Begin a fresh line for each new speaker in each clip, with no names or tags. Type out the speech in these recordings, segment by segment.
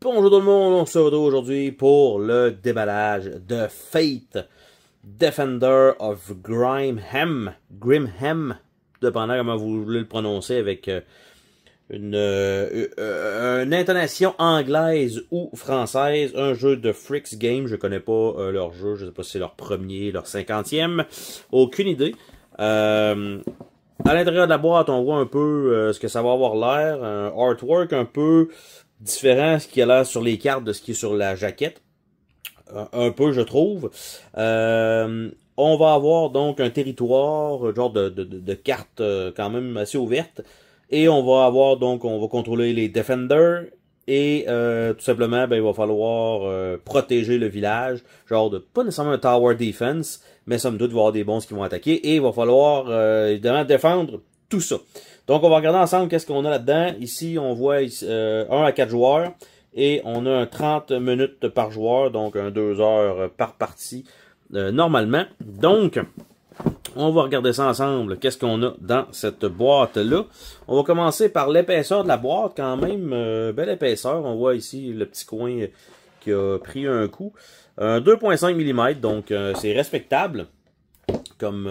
Bonjour tout le monde, on se retrouve aujourd'hui pour le déballage de Fate Defender of Grimhem, dépendant comment vous voulez le prononcer, avec une intonation anglaise ou française, un jeu de Fricks Game. Je connais pas leur jeu, je sais pas si c'est leur premier, leur 50e, aucune idée. À l'intérieur de la boîte, on voit un peu ce que ça va avoir l'air, un artwork un peu différent, ce qui a l'air sur les cartes de ce qui est sur la jaquette. Un peu, je trouve. On va avoir donc un territoire, genre de cartes quand même assez ouvertes. Et on va avoir donc, on va contrôler les Defenders. Et tout simplement, ben, il va falloir protéger le village. Genre de, pas nécessairement un Tower Defense, mais somme toute, il va y avoir des bons qui vont attaquer. Et il va falloir évidemment défendre tout ça. Donc, on va regarder ensemble qu'est-ce qu'on a là-dedans. Ici, on voit 1 à 4 joueurs. Et on a un 30 minutes par joueur. Donc, un 2 heures par partie normalement. Donc, on va regarder ça ensemble. Qu'est-ce qu'on a dans cette boîte-là? On va commencer par l'épaisseur de la boîte quand même. Belle épaisseur. On voit ici le petit coin qui a pris un coup. 2,5 mm. Donc, c'est respectable comme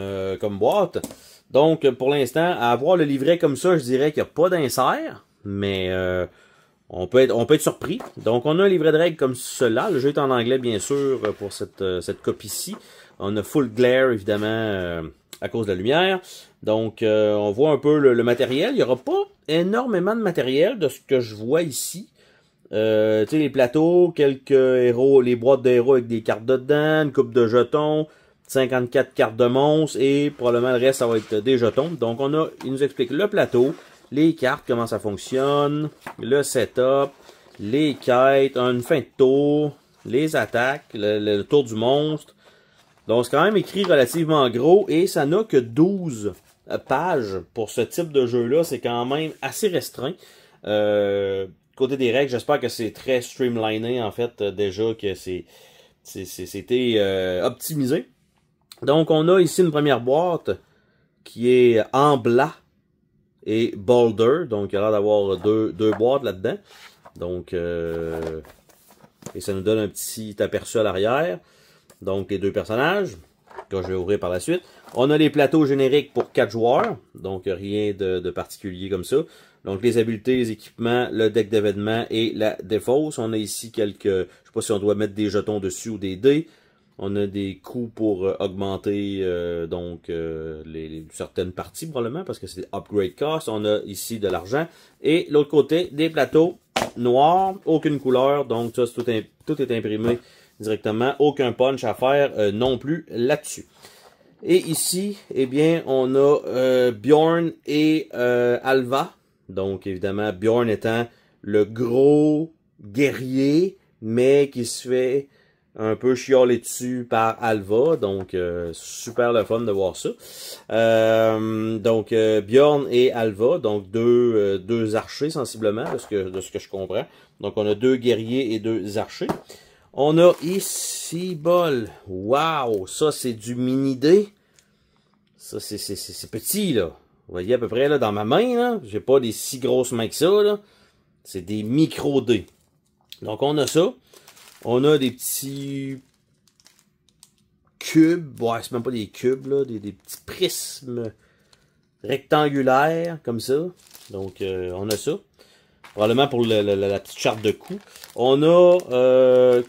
boîte. Donc, pour l'instant, à avoir le livret comme ça, je dirais qu'il n'y a pas d'insert, mais on peut être surpris. Donc, on a un livret de règles comme cela. Le jeu est en anglais, bien sûr, pour cette copie-ci. On a full glare, évidemment, à cause de la lumière. Donc, on voit un peu le matériel. Il n'y aura pas énormément de matériel de ce que je vois ici. Tu sais, les plateaux, quelques héros, les boîtes de héros avec des cartes dedans, une coupe de jetons, 54 cartes de monstres et probablement le reste, ça va être des jetons. Donc, il nous explique le plateau, les cartes, comment ça fonctionne, le setup, les quêtes, une fin de tour, les attaques, le tour du monstre. Donc, c'est quand même écrit relativement gros et ça n'a que 12 pages pour ce type de jeu-là. C'est quand même assez restreint. Côté des règles, j'espère que c'est très streamliné, en fait, déjà que c'était optimisé. Donc, on a ici une première boîte qui est en blanc et Boulder. Donc, il y a l'air d'avoir deux boîtes là-dedans. Donc, et ça nous donne un petit aperçu à l'arrière. Donc, les deux personnages que je vais ouvrir par la suite. On a les plateaux génériques pour 4 joueurs. Donc, rien de particulier comme ça. Donc, les habiletés, les équipements, le deck d'événements et la défausse. On a ici quelques... Je sais pas si on doit mettre des jetons dessus ou des dés. On a des coûts pour augmenter certaines parties probablement parce que c'est des upgrade costs. On a ici de l'argent. Et l'autre côté, des plateaux noirs, aucune couleur. Donc ça, tout est imprimé directement. Aucun punch à faire non plus là-dessus. Et ici, eh bien, on a Bjorn et Alva. Donc évidemment, Bjorn étant le gros guerrier, mais qui se fait un peu chiolé dessus par Alva, donc super le fun de voir ça. Bjorn et Alva, donc deux archers sensiblement, de ce que je comprends. Donc on a 2 guerriers et 2 archers. On a ici, bol, wow, ça c'est du mini-dé. Ça c'est petit là. Vous voyez à peu près là dans ma main, là, j'ai pas des si grosses mains que ça, là. C'est des micro-dés. Donc on a ça. On a des petits cubes, ouais, c'est même pas des cubes, là, des petits prismes rectangulaires, comme ça. Donc, on a ça. Probablement pour la petite charte de coups. On a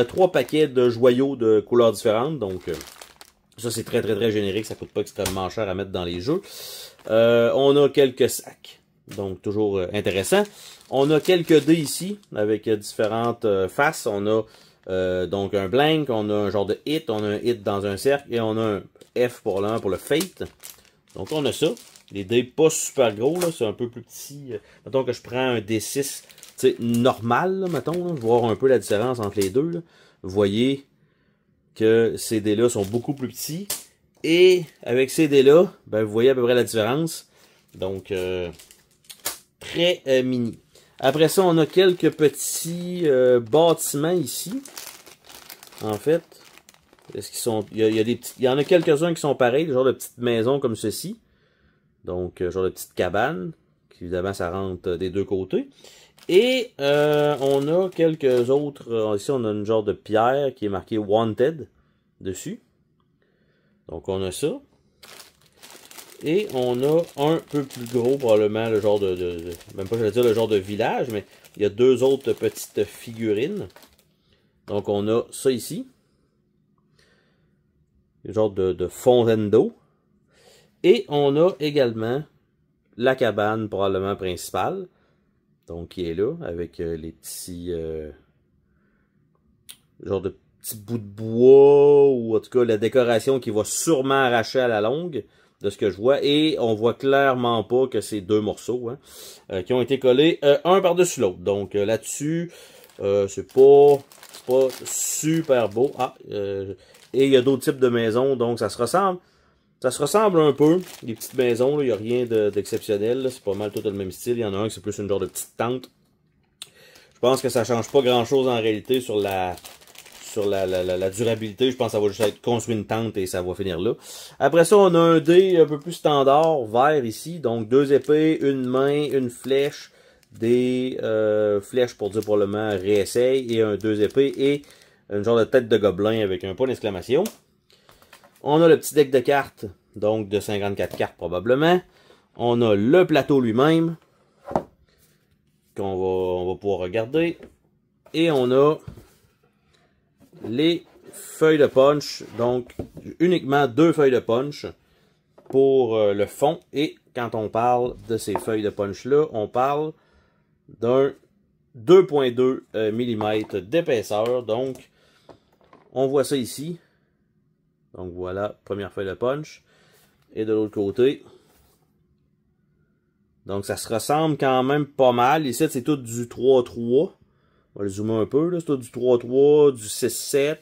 3 paquets de joyaux de couleurs différentes. Donc, ça, c'est très, très, très générique. Ça coûte pas extrêmement cher à mettre dans les jeux. On a quelques sacs. Donc, toujours intéressant. On a quelques dés ici, avec différentes faces. On a donc un blank, on a un genre de hit, on a un hit dans un cercle, et on a un F pour le fate. Donc, on a ça. Les dés pas super gros, là, c'est un peu plus petit. Mettons que je prends un D6, tu sais, normal, là, mettons, là, voir un peu la différence entre les deux. Là. Vous voyez que ces dés-là sont beaucoup plus petits. Et avec ces dés-là, ben, vous voyez à peu près la différence. Donc, très mini. Après ça, on a quelques petits bâtiments ici. En fait, est-ce qu'ils sont... il y en a quelques-uns qui sont pareils, genre de petites maisons comme ceci. Donc, genre de petites cabanes. Évidemment, ça rentre des deux côtés. Et on a quelques autres. Ici, on a une genre de pierre qui est marquée Wanted dessus. Donc, on a ça. Et on a un peu plus gros, probablement, le genre même pas, j'allais dire le genre de village, mais il y a deux autres petites figurines. Donc, on a ça ici. Le genre de fontaine d'eau. Et on a également la cabane, probablement principale. Donc, qui est là, avec les petits... genre de petits bouts de bois, ou en tout cas, la décoration qui va sûrement arracher à la longue, de ce que je vois. Et on voit clairement pas que c'est deux morceaux, hein, qui ont été collés un par-dessus l'autre. Donc, là-dessus, c'est pas super beau. Ah, et il y a d'autres types de maisons, donc ça se ressemble. Ça se ressemble un peu, les petites maisons, il n'y a rien d'exceptionnel. C'est pas mal tout le même style. Il y en a un qui c'est plus une genre de petite tente. Je pense que ça change pas grand-chose en réalité sur la durabilité. Je pense que ça va juste être construit une tente et ça va finir là. Après ça, on a un dé un peu plus standard, vert ici. Donc, deux épées, une main, une flèche, des flèches pour dire probablement réessaye, et deux épées, et une genre de tête de gobelin avec un point d'exclamation. On a le petit deck de cartes, donc de 54 cartes probablement. On a le plateau lui-même, on va pouvoir regarder. Et on a les feuilles de punch, donc uniquement deux feuilles de punch pour le fond. Et quand on parle de ces feuilles de punch-là, on parle d'un 2.2 mm d'épaisseur. Donc, on voit ça ici. Donc voilà, première feuille de punch. Et de l'autre côté. Donc ça se ressemble quand même pas mal. Ici, c'est tout du 3-3. On va le zoomer un peu. C'est tout du 3-3, du 6-7.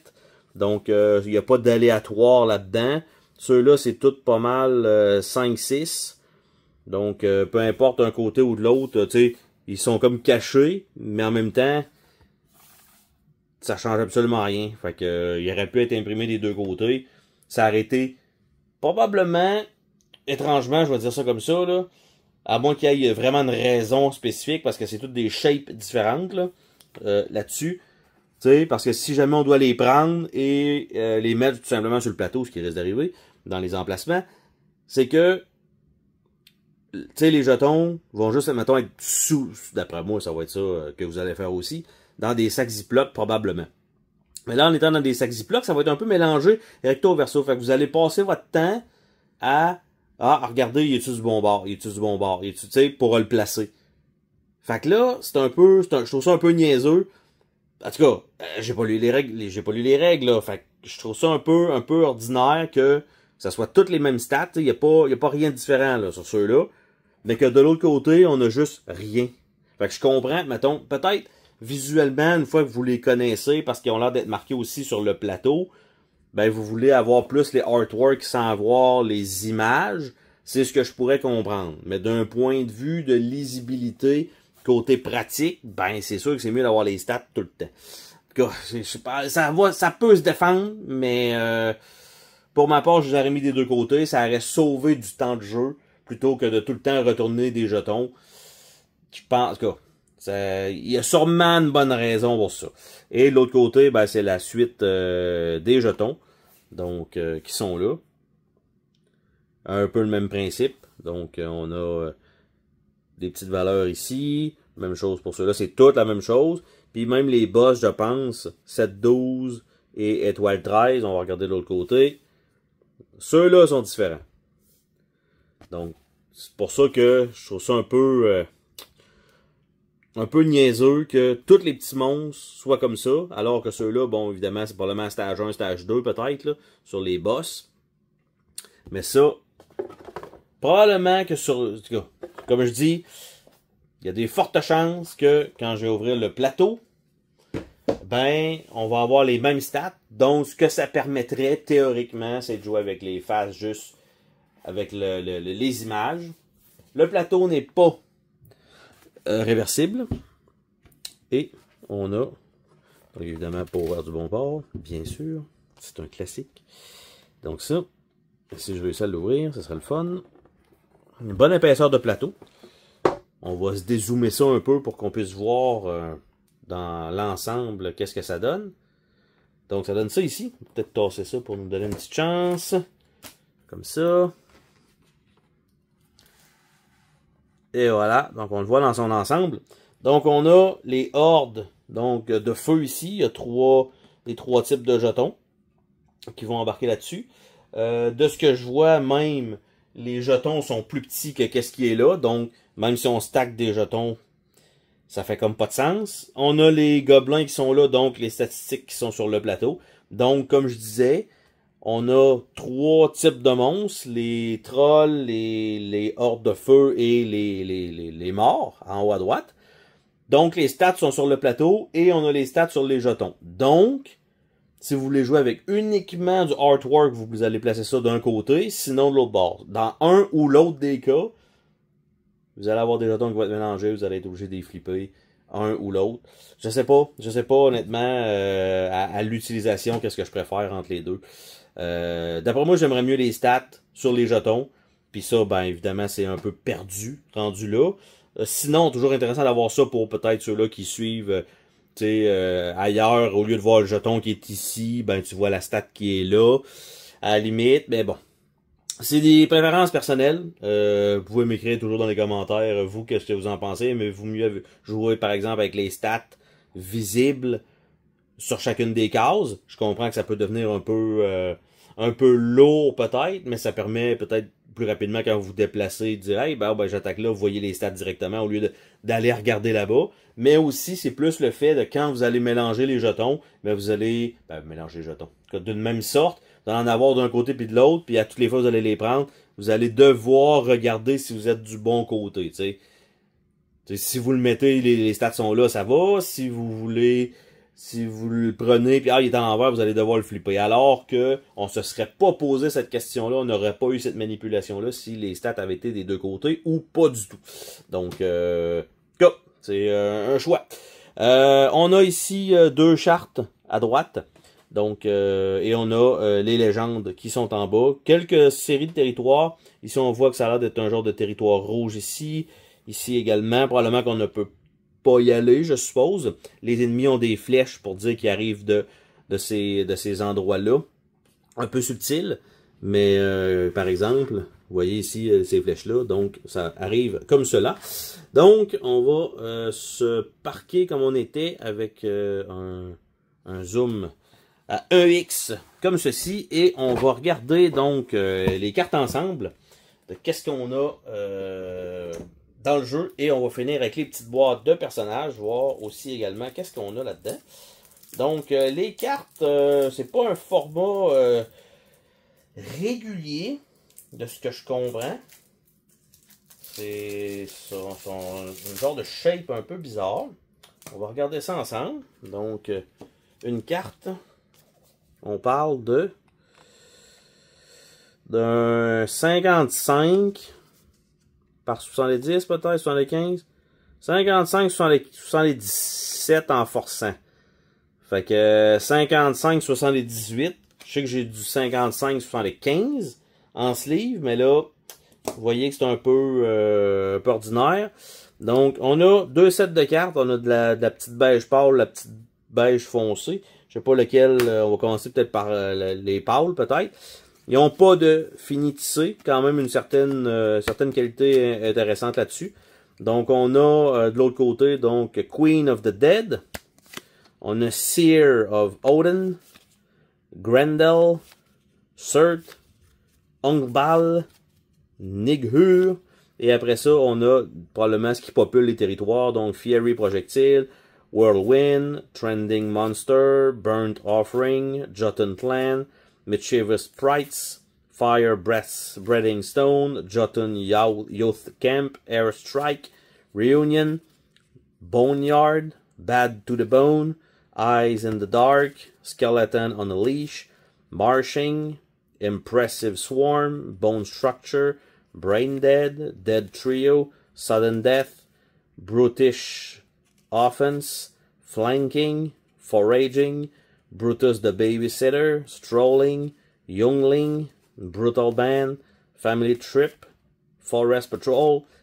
Donc il n'y a pas d'aléatoire là-dedans. Ceux-là, c'est tout pas mal 5-6. Donc peu importe un côté ou de l'autre, tu sais, ils sont comme cachés. Mais en même temps, ça change absolument rien. Fait que il aurait pu être imprimé des deux côtés. Ça aurait été probablement, étrangement, je vais dire ça comme ça, là, à moins qu'il y ait vraiment une raison spécifique, parce que c'est toutes des shapes différentes là, là-dessus. Tu sais, parce que si jamais on doit les prendre et les mettre tout simplement sur le plateau, ce qui risque d'arriver dans les emplacements, c'est que tu sais, les jetons vont juste, mettons, être sous, d'après moi, ça va être ça que vous allez faire aussi, dans des sacs Ziploc probablement. Mais là, en étant dans des sacs Ziploc, ça va être un peu mélangé recto verso. Fait que vous allez passer votre temps à regardez, il est-tu du bon bord, il est-tu du bon bord, il est-tu, tu sais, pour le placer. Fait que là, je trouve ça un peu niaiseux. En tout cas, j'ai pas lu les règles, là. Fait que je trouve ça un peu ordinaire que ça soit toutes les mêmes stats. Il y a pas rien de différent, là, sur ceux-là. Mais que de l'autre côté, on a juste rien. Fait que je comprends, mettons, peut-être, visuellement, une fois que vous les connaissez, parce qu'ils ont l'air d'être marqués aussi sur le plateau, ben vous voulez avoir plus les artworks sans avoir les images, c'est ce que je pourrais comprendre. Mais d'un point de vue de lisibilité, côté pratique, ben c'est sûr que c'est mieux d'avoir les stats tout le temps. En tout cas, je sais pas, ça peut se défendre, mais pour ma part, je vous aurais mis des deux côtés, ça aurait sauvé du temps de jeu, plutôt que de tout le temps retourner des jetons. Je pense, en tout cas, il y a sûrement une bonne raison pour ça. Et l'autre côté, ben, c'est la suite des jetons. Donc, qui sont là. Un peu le même principe. Donc, on a des petites valeurs ici. Même chose pour ceux-là. C'est toute la même chose. Puis même les boss, je pense, 7, 12 et étoile 13. On va regarder de l'autre côté. Ceux-là sont différents. Donc, c'est pour ça que je trouve ça un peu niaiseux que tous les petits monstres soient comme ça, alors que ceux-là, bon, évidemment, c'est probablement stage 1, stage 2, peut-être, là, sur les boss. Mais ça, probablement que sur... En tout cas, comme je dis, il y a des fortes chances que, quand je vais ouvrir le plateau, ben, on va avoir les mêmes stats. Donc, ce que ça permettrait, théoriquement, c'est de jouer avec les faces juste avec les images. Le plateau n'est pas réversible. Et on a, donc évidemment, pour ouvrir du bon bord, bien sûr, c'est un classique. Donc ça, si je réussis à l'ouvrir, ce serait le fun. Une bonne épaisseur de plateau. On va se dézoomer ça un peu pour qu'on puisse voir dans l'ensemble qu'est-ce que ça donne. Donc ça donne ça ici. Peut-être tasser ça pour nous donner une petite chance. Comme ça. Et voilà. Donc on le voit dans son ensemble. Donc on a les hordes donc, de feu ici. Il y a les trois types de jetons qui vont embarquer là-dessus. De ce que je vois, même les jetons sont plus petits que qu'est-ce qui est là. Donc, même si on stack des jetons, ça fait comme pas de sens. On a les gobelins qui sont là, donc les statistiques qui sont sur le plateau. Donc, comme je disais, on a trois types de monstres. Les trolls, les hordes de feu et les morts, en haut à droite. Donc, les stats sont sur le plateau et on a les stats sur les jetons. Donc, si vous voulez jouer avec uniquement du artwork, vous allez placer ça d'un côté, sinon de l'autre bord. Dans un ou l'autre des cas, vous allez avoir des jetons qui vont être mélangés, vous allez être obligé de les flipper, un ou l'autre. Je sais pas honnêtement, à l'utilisation, qu'est-ce que je préfère entre les deux. D'après moi, j'aimerais mieux les stats sur les jetons, puis ça, ben évidemment, c'est un peu perdu, rendu là. Sinon, toujours intéressant d'avoir ça pour peut-être ceux-là qui suivent... ailleurs, au lieu de voir le jeton qui est ici, ben tu vois la stat qui est là, à la limite, mais bon. C'est des préférences personnelles. Vous pouvez m'écrire toujours dans les commentaires, vous, qu'est-ce que vous en pensez, mais vous mieux jouer par exemple avec les stats visibles sur chacune des cases. Je comprends que ça peut devenir un peu lourd peut-être, mais ça permet peut-être plus rapidement quand vous vous déplacez de dire hey, ben j'attaque là, vous voyez les stats directement au lieu d'aller regarder là-bas. Mais aussi, c'est plus le fait de quand vous allez mélanger les jetons, ben vous allez mélanger les jetons. D'une même sorte, vous allez en avoir d'un côté puis de l'autre, puis à toutes les fois vous allez les prendre, vous allez devoir regarder si vous êtes du bon côté. T'sais, si vous le mettez, les stats sont là, ça va. Si vous le prenez, puis il est à l'envers, vous allez devoir le flipper. Alors que on se serait pas posé cette question-là, on n'aurait pas eu cette manipulation-là si les stats avaient été des deux côtés ou pas du tout. Donc, c'est un choix. On a ici deux chartes à droite. Donc, et on a les légendes qui sont en bas. Quelques séries de territoires. Ici, on voit que ça a l'air d'être un genre de territoire rouge ici. Ici également, probablement qu'on ne peut pas y aller, je suppose. Les ennemis ont des flèches pour dire qu'ils arrivent de ces endroits-là. Un peu subtil, mais par exemple, vous voyez ici ces flèches-là, donc ça arrive comme cela. Donc, on va se parquer comme on était avec un zoom à 1x comme ceci, et on va regarder donc les cartes ensemble de qu'est-ce qu'on a dans le jeu, et on va finir avec les petites boîtes de personnages, voir aussi également qu'est-ce qu'on a là-dedans. Donc, les cartes, c'est pas un format régulier, de ce que je comprends. C'est un genre de shape un peu bizarre. On va regarder ça ensemble. Donc, une carte, on parle d'un 55 par 70 peut-être, 75. 55, 77 en forçant. Fait que 55, 78. Je sais que j'ai du 55, 75 en sleeve, mais là, vous voyez que c'est un peu ordinaire. Donc, on a deux sets de cartes. On a de la petite beige pâle, la petite beige foncée. Je sais pas lequel, on va commencer peut-être par les pâles, peut-être. Ils n'ont pas de finitissé, quand même une certaine qualité intéressante là-dessus. Donc, on a de l'autre côté, donc, Queen of the Dead. On a Seer of Odin, Grendel, Surt, Angbal, Nighur. Et après ça, on a probablement ce qui popule les territoires. Donc, Fiery Projectile, Whirlwind, Trending Monster, Burnt Offering, Jotun Clan, Mischievous Sprites, Fire Breathing Stone, Jotun Youth Camp, Airstrike, Reunion, Boneyard, Bad to the Bone, Eyes in the Dark, Skeleton on a Leash, Marshing, Impressive Swarm, Bone Structure, Brain Dead, Dead Trio, Sudden Death, Brutish Offense, Flanking, Foraging, Brutus the Babysitter, Strolling, Youngling, Brutal Band, Family Trip, Forest Patrol,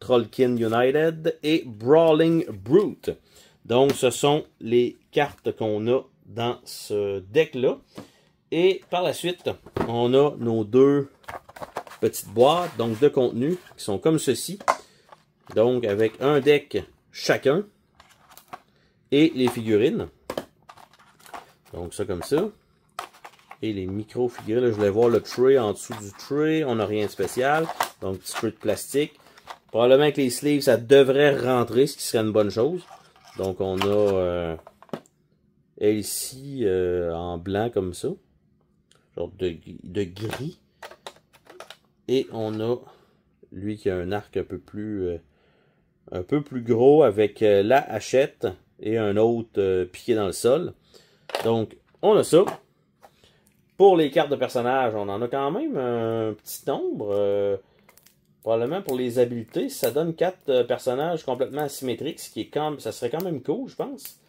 Trollkin United et Brawling Brute. Donc, ce sont les cartes qu'on a dans ce deck-là. Et par la suite, on a nos deux petites boîtes, donc de contenu, qui sont comme ceci. Donc, avec un deck chacun. Et les figurines. Donc, ça comme ça. Et les micro-figurines, je voulais voir le tray en dessous du tray. On n'a rien de spécial. Donc, petit tray de plastique. Probablement que les sleeves, ça devrait rentrer, ce qui serait une bonne chose. Donc, on a elle ici en blanc comme ça. Genre de gris. Et on a lui qui a un arc un peu plus gros avec la hachette et un autre piqué dans le sol. Donc, on a ça. Pour les cartes de personnages, on en a quand même un petit nombre. Probablement pour les habiletés, ça donne 4 personnages complètement asymétriques, ce qui est ça serait quand même cool, je pense.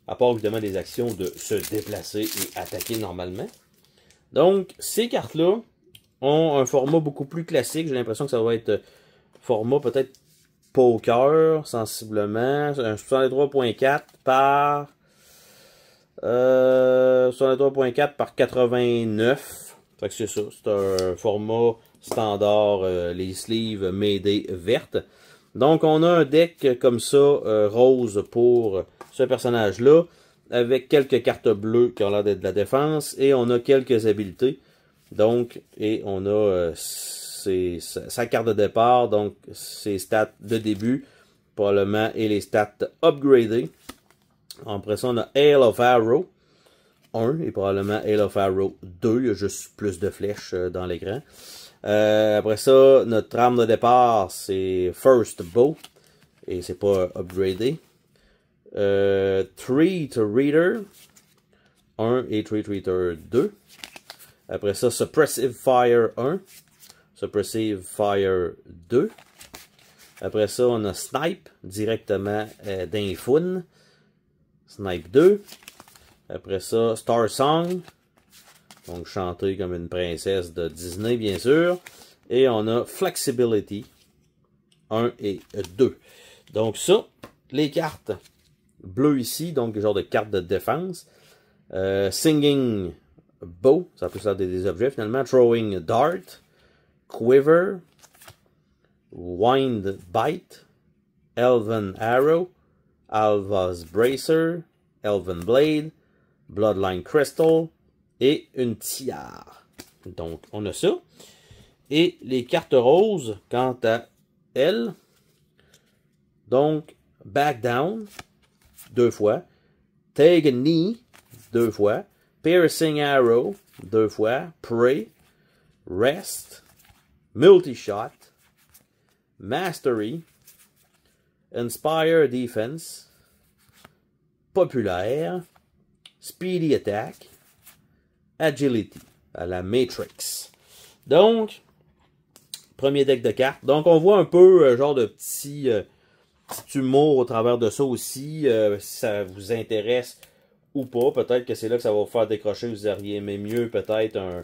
À part évidemment des actions de se déplacer et attaquer normalement. Donc, ces cartes-là ont un format beaucoup plus classique. J'ai l'impression que ça va être format peut-être poker, sensiblement. Un 63.4 par 63.4 par 89. Fait que c'est ça. C'est un format standard, les sleeves m'aider vertes. Donc, on a un deck comme ça, rose pour ce personnage-là, avec quelques cartes bleues qui ont l'air d'être de la défense, et on a quelques habiletés. Donc, et on a sa carte de départ, donc ses stats de début, probablement, et les stats upgradées. Après ça, on a Hail of Arrow 1, et probablement Hail of Arrow 2, il y a juste plus de flèches dans l'écran. Après ça, notre arme de départ, c'est First Bow. Et c'est pas upgradé. Treat Reader 1 et Treat Reader 2. Après ça, Suppressive Fire 1. Suppressive Fire 2. Après ça, on a Snipe directement d'Infun. Snipe 2. Après ça, Star Song. Donc, chanter comme une princesse de Disney, bien sûr. Et on a Flexibility 1 et 2. Donc, ça, les cartes bleues ici, donc genre de cartes de défense. Singing Bow, ça peut être des objets finalement. Throwing Dart. Quiver. Wind Bite. Elven Arrow. Alva's Bracer. Elven Blade. Bloodline Crystal. Et une tiare. Donc, on a ça. Et les cartes roses, quant à elles, donc, Back Down, 2 fois. Take a Knee, 2 fois. Piercing Arrow, 2 fois. Pray. Rest. Multi-Shot. Mastery. Inspire Defense. Populaire. Speedy Attack. Agility, à la Matrix. Donc, premier deck de cartes. Donc, on voit un peu genre de petit humour au travers de ça aussi. Si ça vous intéresse ou pas, peut-être que c'est là que ça va vous faire décrocher. Vous auriez aimé mieux peut-être un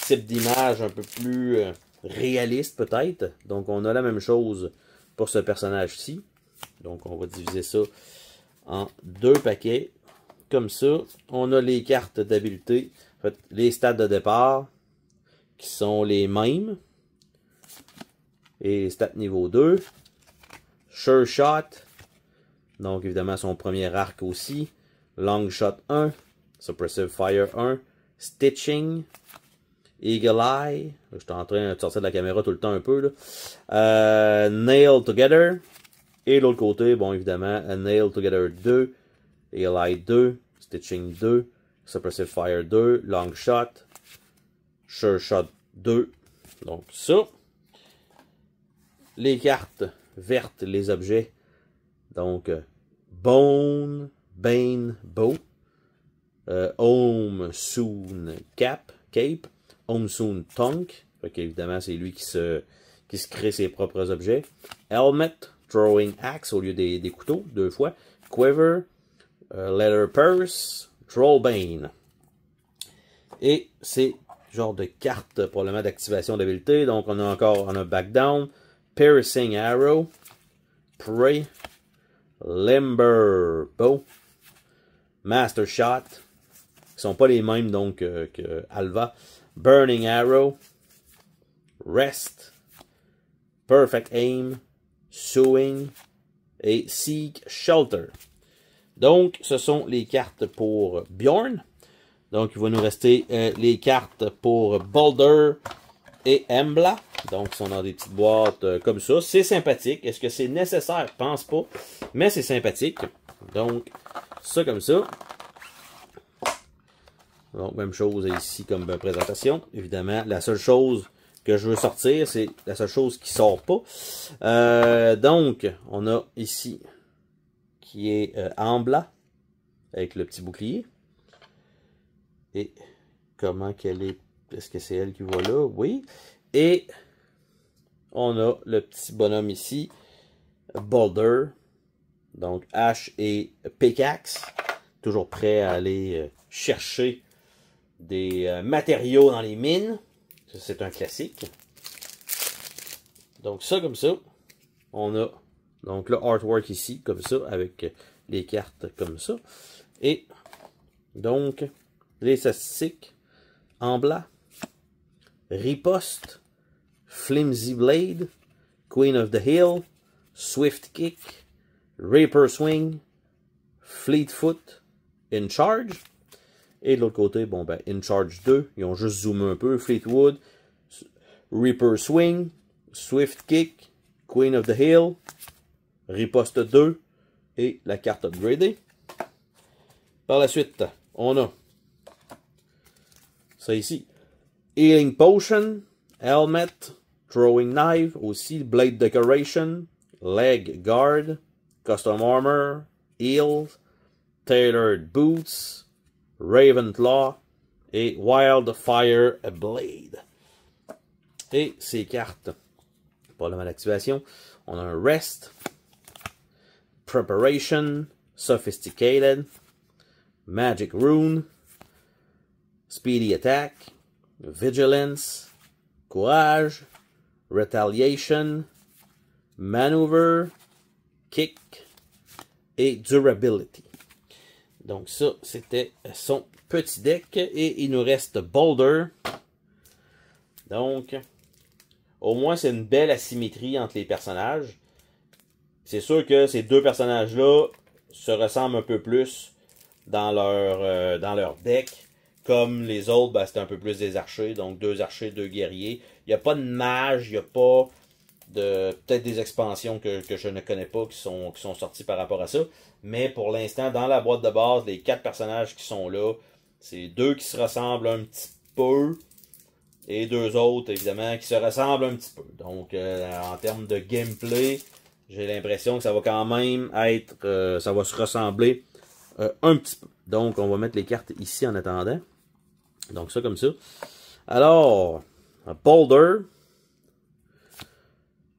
type d'image un peu plus réaliste peut-être. Donc, on a la même chose pour ce personnage-ci. Donc, on va diviser ça en 2 paquets. Comme ça, on a les cartes d'habileté, en fait, les stats de départ, qui sont les mêmes. Et les stats niveau 2. Sure Shot, donc évidemment son premier arc aussi. Long Shot 1. Suppressive Fire 1. Stitching. Eagle Eye. Je suis en train de sortir de la caméra tout le temps un peu. Là. Nail Together. Et l'autre côté, bon évidemment, Nail Together 2. Eagle Eye 2. Stitching 2. Suppressive Fire 2. Long Shot. Sure Shot 2. Donc ça. Les cartes vertes, les objets. Donc, Bone, Bane, Bow. Home Soon Cape. Home Soon Tonk. Fait qu'évidemment, c'est lui qui se crée ses propres objets. Helmet, Throwing Axe au lieu des couteaux, 2 fois. Quiver, Leather Purse, Trollbane. Et c'est genre de carte probablement d'activation d'habilité. Donc on a Back Down, Piercing Arrow, Prey, Limber Bow, Master Shot, qui sont pas les mêmes donc que Alva, Burning Arrow, Rest, Perfect Aim, Sewing et Seek Shelter. Donc ce sont les cartes pour Bjorn. Donc, il va nous rester les cartes pour Boulder et Embla. Donc, ils sont dans des petites boîtes comme ça. C'est sympathique. Est-ce que c'est nécessaire? Je pense pas. Mais c'est sympathique. Donc, ça comme ça. Donc, même chose ici comme présentation. Évidemment, la seule chose que je veux sortir, c'est la seule chose qui sort pas. Donc, on a ici qui est Embla avec le petit bouclier. Et comment qu'elle est? Est-ce que c'est elle qui va là? Oui. Et on a le petit bonhomme ici, Boulder. Donc hache et pickaxe. Toujours prêt à aller chercher des matériaux dans les mines. C'est un classique. Donc ça comme ça. On a donc le artwork ici, comme ça, avec les cartes comme ça. Et donc les statistiques, Embla, Riposte, Flimsy Blade, Queen of the Hill, Swift Kick, Reaper Swing, Fleetfoot, In Charge. Et de l'autre côté, bon ben, In Charge 2, ils ont juste zoomé un peu, Fleetwood, Reaper Swing, Swift Kick, Queen of the Hill, Riposte 2 et la carte upgradée. Par la suite, on a ça ici. Healing Potion, Helmet, Throwing Knife, aussi Blade Decoration, Leg Guard, Custom Armor, Heals, Tailored Boots, Ravenclaw et Wildfire Blade. Et ces cartes, pas la mal d'activation, on a un Rest, Preparation, Sophisticated, Magic Rune, Speedy Attack, Vigilance, Courage, Retaliation, Maneuver, Kick et Durability. Donc ça, c'était son petit deck. Et il nous reste Boulder. Donc, au moins c'est une belle asymétrie entre les personnages. C'est sûr que ces deux personnages-là se ressemblent un peu plus dans leur deck. Comme les autres, ben, c'était un peu plus des archers. Donc 2 archers, 2 guerriers. Il n'y a pas de mage, il n'y a pas de peut-être des expansions que je ne connais pas qui sont sorties par rapport à ça. Mais pour l'instant, dans la boîte de base, les 4 personnages qui sont là, c'est 2 qui se ressemblent un petit peu. Et 2 autres, évidemment, qui se ressemblent un petit peu. Donc, en termes de gameplay, j'ai l'impression que ça va quand même être... ça va se ressembler un petit peu. Donc, on va mettre les cartes ici en attendant. Donc, ça comme ça. Alors, Boulder.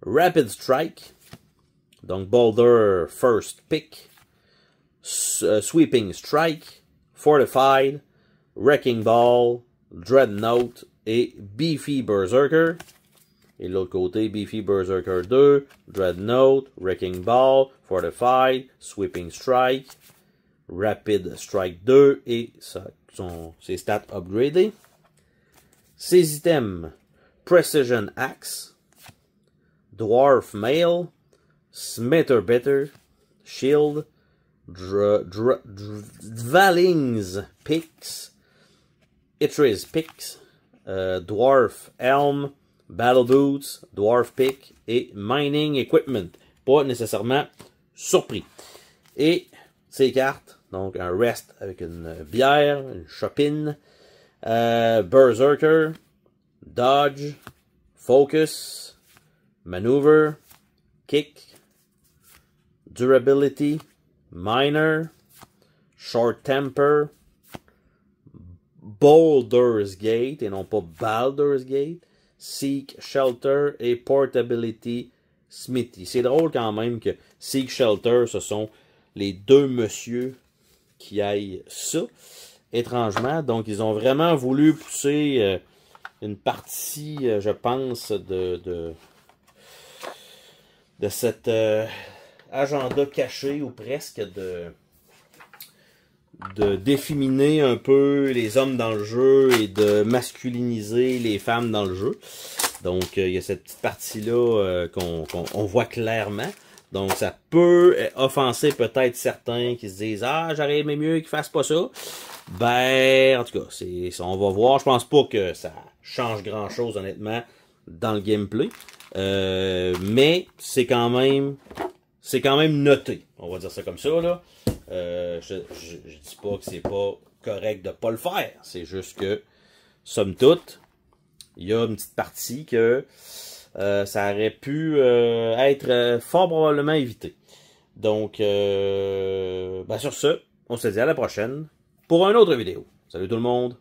Rapid Strike. Donc, Boulder, First Pick. Sweeping Strike. Fortified. Wrecking Ball. Dreadnought. Et Beefy Berserker. Et de l'autre côté, Beefy Berserker 2. Dreadnought. Wrecking Ball. Fortified. Sweeping Strike. Rapid Strike 2 et ses stats upgradées. Ses items, Precision Axe, Dwarf Mail, Smither Bitter, Shield, Dwellings Picks, Itris Picks, Dwarf Helm, Battle Boots, Dwarf Pick et Mining Equipment. Pas nécessairement surpris. Et ces cartes, donc un Rest avec une bière, une Chopin, Berserker, Dodge, Focus, Maneuver, Kick, Durability, Miner, Short Temper, Baldur's Gate, et non pas Baldur's Gate, Seek Shelter et Portability Smithy. C'est drôle quand même que Seek Shelter, ce sont les deux messieurs qui aillent ça, étrangement. Donc, ils ont vraiment voulu pousser une partie, je pense, de cet agenda caché, ou presque, de déféminer un peu les hommes dans le jeu et de masculiniser les femmes dans le jeu. Donc, il y a cette petite partie-là qu'on voit clairement. Donc, ça peut offenser peut-être certains qui se disent « Ah, j'aurais aimé mieux qu'ils fassent pas ça. » Ben, en tout cas, on va voir. Je pense pas que ça change grand-chose, honnêtement, dans le gameplay. Mais c'est quand même noté. On va dire ça comme ça, là. Je dis pas que c'est pas correct de pas le faire. C'est juste que, somme toute, il y a une petite partie que ça aurait pu être fort probablement évité. Donc, ben sur ce, on se dit à la prochaine pour une autre vidéo. Salut tout le monde!